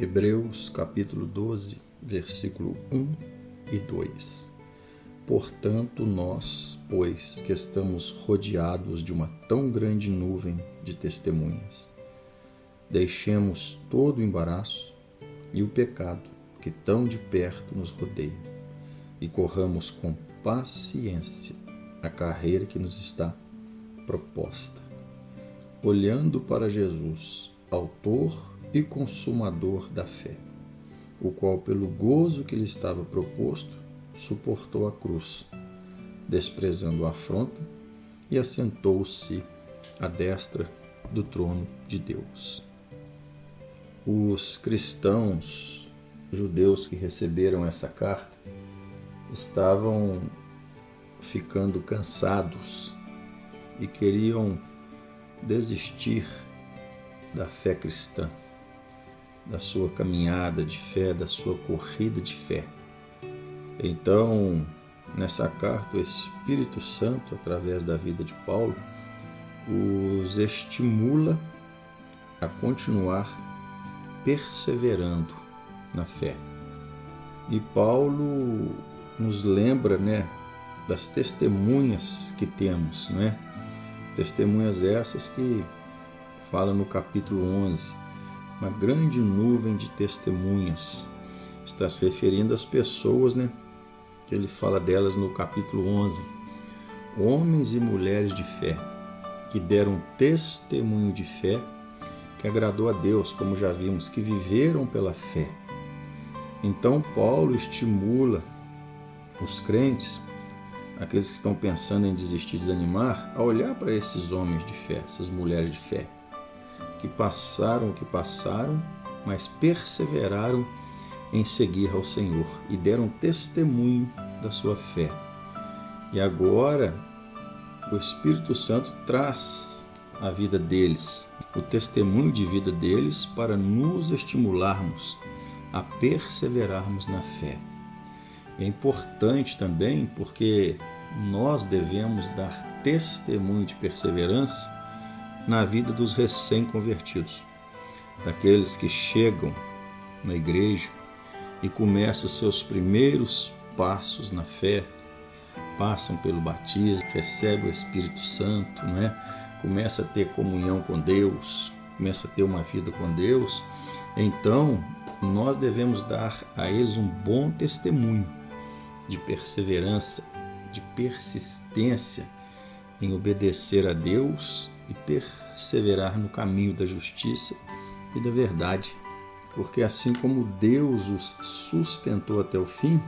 Hebreus capítulo 12, versículo 1 e 2. Portanto, nós, pois que estamos rodeados de uma tão grande nuvem de testemunhas, deixemos todo o embaraço e o pecado que tão de perto nos rodeia, e corramos com paciência a carreira que nos está proposta, olhando para Jesus, autor e consumador da fé, o qual, pelo gozo que lhe estava proposto, suportou a cruz, desprezando a afronta, e assentou-se à destra do trono de Deus. Os cristãos judeus que receberam essa carta estavam ficando cansados e queriam desistir da fé cristã, da sua caminhada de fé, da sua corrida de fé. Então, nessa carta, o Espírito Santo, através da vida de Paulo, os estimula a continuar perseverando na fé. E Paulo nos lembra, das testemunhas que temos, Testemunhas essas que fala no capítulo 11, uma grande nuvem de testemunhas. Está se referindo às pessoas, que ele fala delas no capítulo 11. Homens e mulheres de fé, que deram testemunho de fé, que agradou a Deus, como já vimos, que viveram pela fé. Então Paulo estimula os crentes, aqueles que estão pensando em desistir, desanimar, a olhar para esses homens de fé, essas mulheres de fé, que passaram o que passaram, mas perseveraram em seguir ao Senhor e deram testemunho da sua fé. E agora o Espírito Santo traz a vida deles, o testemunho de vida deles, para nos estimularmos a perseverarmos na fé. É importante também porque nós devemos dar testemunho de perseverança na vida dos recém-convertidos, daqueles que chegam na igreja e começam os seus primeiros passos na fé, passam pelo batismo, recebem o Espírito Santo, começa a ter comunhão com Deus, começa a ter uma vida com Deus. Então, nós devemos dar a eles um bom testemunho de perseverança, de persistência em obedecer a Deus e perseverar no caminho da justiça e da verdade. Porque assim como Deus os sustentou até o fim,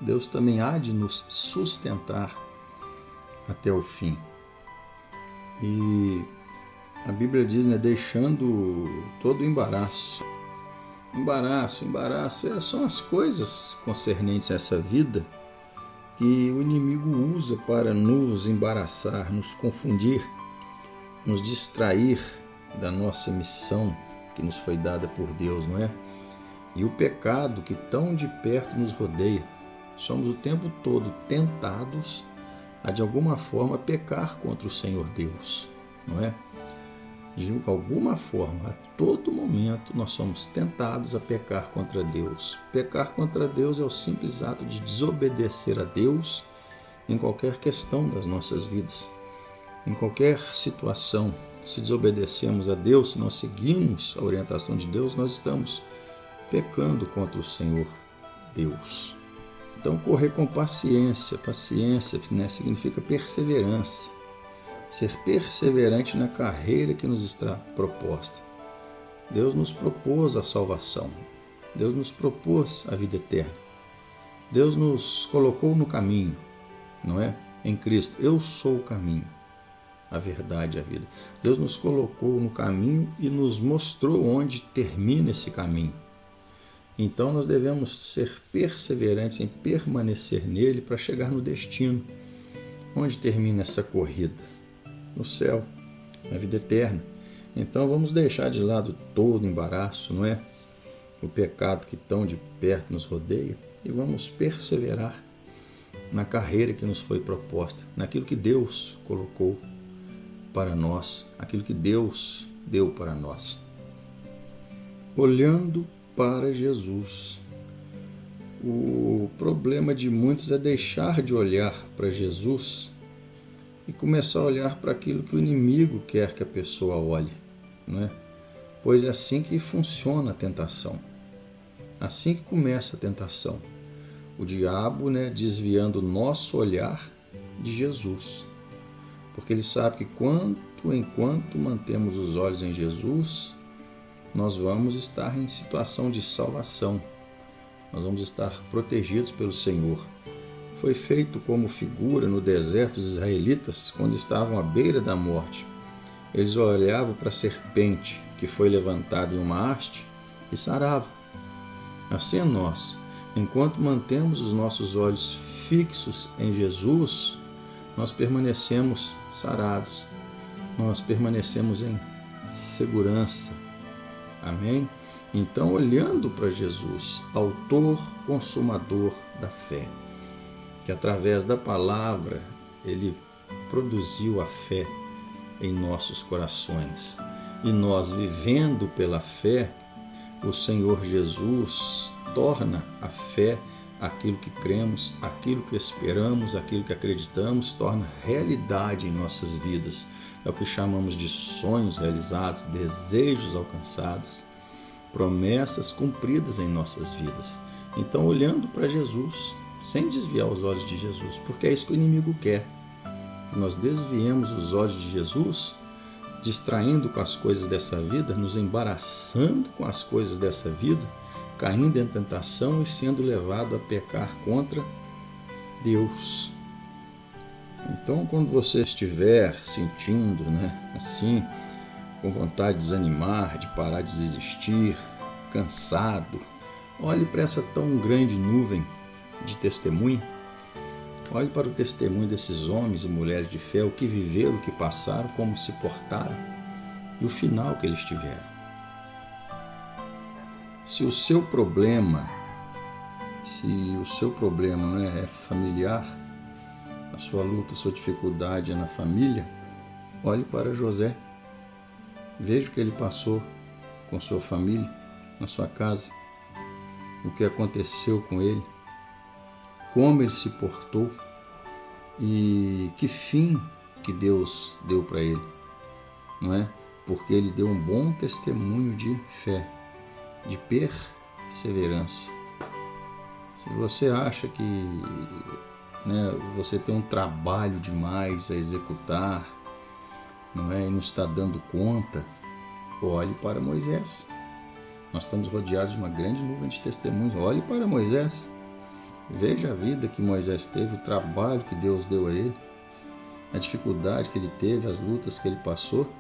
Deus também há de nos sustentar até o fim. E a Bíblia diz, deixando todo o embaraço. Embaraço são as coisas concernentes a essa vida que o inimigo usa para nos embaraçar, nos confundir, nos distrair da nossa missão que nos foi dada por Deus, E o pecado que tão de perto nos rodeia. Somos o tempo todo tentados a, de alguma forma, pecar contra o Senhor Deus, De alguma forma, a todo momento, nós somos tentados a pecar contra Deus. Pecar contra Deus é o simples ato de desobedecer a Deus em qualquer questão das nossas vidas, em qualquer situação. Se desobedecemos a Deus, se nós seguimos a orientação de Deus, nós estamos pecando contra o Senhor Deus. Então, correr com paciência, significa perseverança. Ser perseverante na carreira que nos está proposta. Deus nos propôs a salvação. Deus nos propôs a vida eterna. Deus nos colocou no caminho, Em Cristo. Eu sou o caminho, a verdade e a vida. Deus nos colocou no caminho e nos mostrou onde termina esse caminho. Então nós devemos ser perseverantes em permanecer nele para chegar no destino. Onde termina essa corrida? No céu, na vida eterna. Então vamos deixar de lado todo o embaraço, O pecado que tão de perto nos rodeia, e vamos perseverar na carreira que nos foi proposta, naquilo que Deus colocou para nós, aquilo que Deus deu para nós. Olhando para Jesus. O problema de muitos é deixar de olhar para Jesus e começar a olhar para aquilo que o inimigo quer que a pessoa olhe, né? Pois é assim que funciona a tentação. Assim que começa a tentação. O diabo, né, desviando o nosso olhar de Jesus. Porque ele sabe que enquanto mantemos os olhos em Jesus, nós vamos estar em situação de salvação. Nós vamos estar protegidos pelo Senhor. Foi feito como figura no deserto dos israelitas quando estavam à beira da morte. Eles olhavam para a serpente que foi levantada em uma haste e sarava. Assim é nós. Enquanto mantemos os nossos olhos fixos em Jesus, nós permanecemos sarados. Nós permanecemos em segurança. Amém? Então, olhando para Jesus, autor, consumador da fé, que através da palavra ele produziu a fé em nossos corações. E nós, vivendo pela fé, o Senhor Jesus torna a fé aquilo que cremos, aquilo que esperamos, aquilo que acreditamos, torna realidade em nossas vidas. É o que chamamos de sonhos realizados, desejos alcançados, promessas cumpridas em nossas vidas. Então, olhando para Jesus, sem desviar os olhos de Jesus, porque é isso que o inimigo quer, que nós desviemos os olhos de Jesus, distraindo com as coisas dessa vida, nos embaraçando com as coisas dessa vida, caindo em tentação e sendo levado a pecar contra Deus. Então, quando você estiver sentindo, assim, com vontade de desanimar, de parar de desistir, cansado, olhe para essa tão grande nuvem de testemunho. Olhe para o testemunho desses homens e mulheres de fé, o que viveram, o que passaram, como se portaram e o final que eles tiveram. Se o seu problema é familiar, a sua luta, a sua dificuldade é na família, olhe para José. Veja o que ele passou com sua família, na sua casa, o que aconteceu com ele, como ele se portou e que fim que Deus deu para ele, não é? Porque ele deu um bom testemunho de fé, de perseverança. Se você acha que você tem um trabalho demais a executar, não é? E não está dando conta, olhe para Moisés. Nós estamos rodeados de uma grande nuvem de testemunhos. Olhe para Moisés. Veja a vida que Moisés teve, o trabalho que Deus deu a ele, a dificuldade que ele teve, as lutas que ele passou,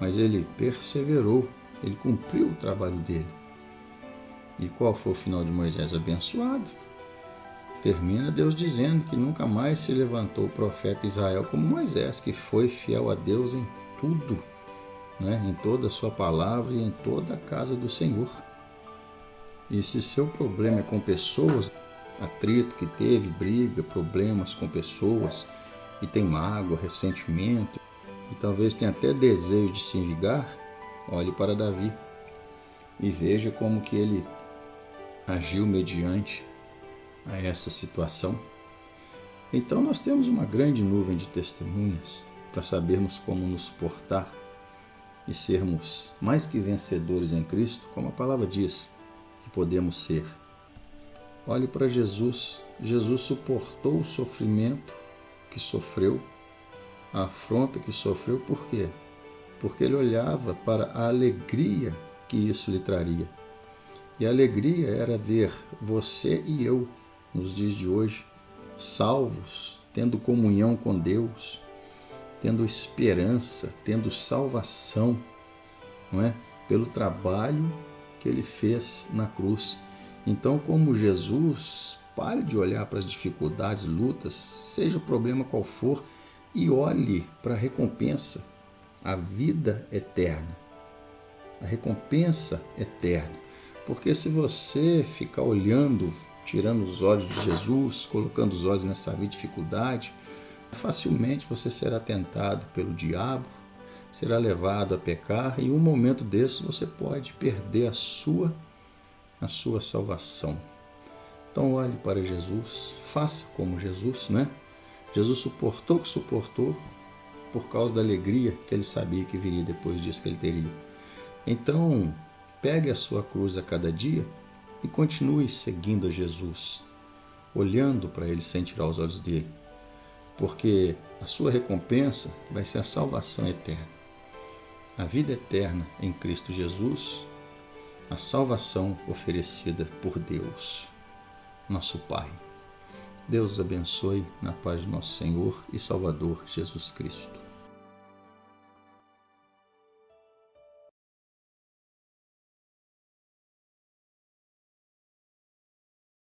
mas ele perseverou, ele cumpriu o trabalho dele. E qual foi o final de Moisés? Abençoado. Termina Deus dizendo que nunca mais se levantou o profeta Israel como Moisés, que foi fiel a Deus em tudo, em toda a sua palavra e em toda a casa do Senhor. E se seu problema é com pessoas, atrito que teve, briga, problemas com pessoas, e tem mágoa, ressentimento, e talvez tenha até desejo de se vingar, olhe para Davi e veja como que ele agiu mediante a essa situação. Então nós temos uma grande nuvem de testemunhas para sabermos como nos portar e sermos mais que vencedores em Cristo, como a palavra diz que podemos ser. Olhe para Jesus. Jesus suportou o sofrimento que sofreu, a afronta que sofreu. Por quê? Porque ele olhava para a alegria que isso lhe traria. E a alegria era ver você e eu, nos dias de hoje, salvos, tendo comunhão com Deus, tendo esperança, tendo salvação, não é? Pelo trabalho que ele fez na cruz. Então, como Jesus, pare de olhar para as dificuldades, lutas, seja o problema qual for, e olhe para a recompensa, a vida eterna, a recompensa eterna. Porque se você ficar olhando, tirando os olhos de Jesus, colocando os olhos nessa vida de dificuldade, facilmente você será tentado pelo diabo, será levado a pecar, e em um momento desse você pode perder a sua a sua salvação. Então olhe para Jesus, faça como Jesus, né? Jesus suportou o que suportou por causa da alegria que ele sabia que viria depois disso que ele teria. Então, pegue a sua cruz a cada dia e continue seguindo a Jesus, olhando para ele sem tirar os olhos dele, porque a sua recompensa vai ser a salvação eterna. A vida eterna em Cristo Jesus, a salvação oferecida por Deus, nosso Pai. Deus os abençoe na paz do nosso Senhor e Salvador Jesus Cristo.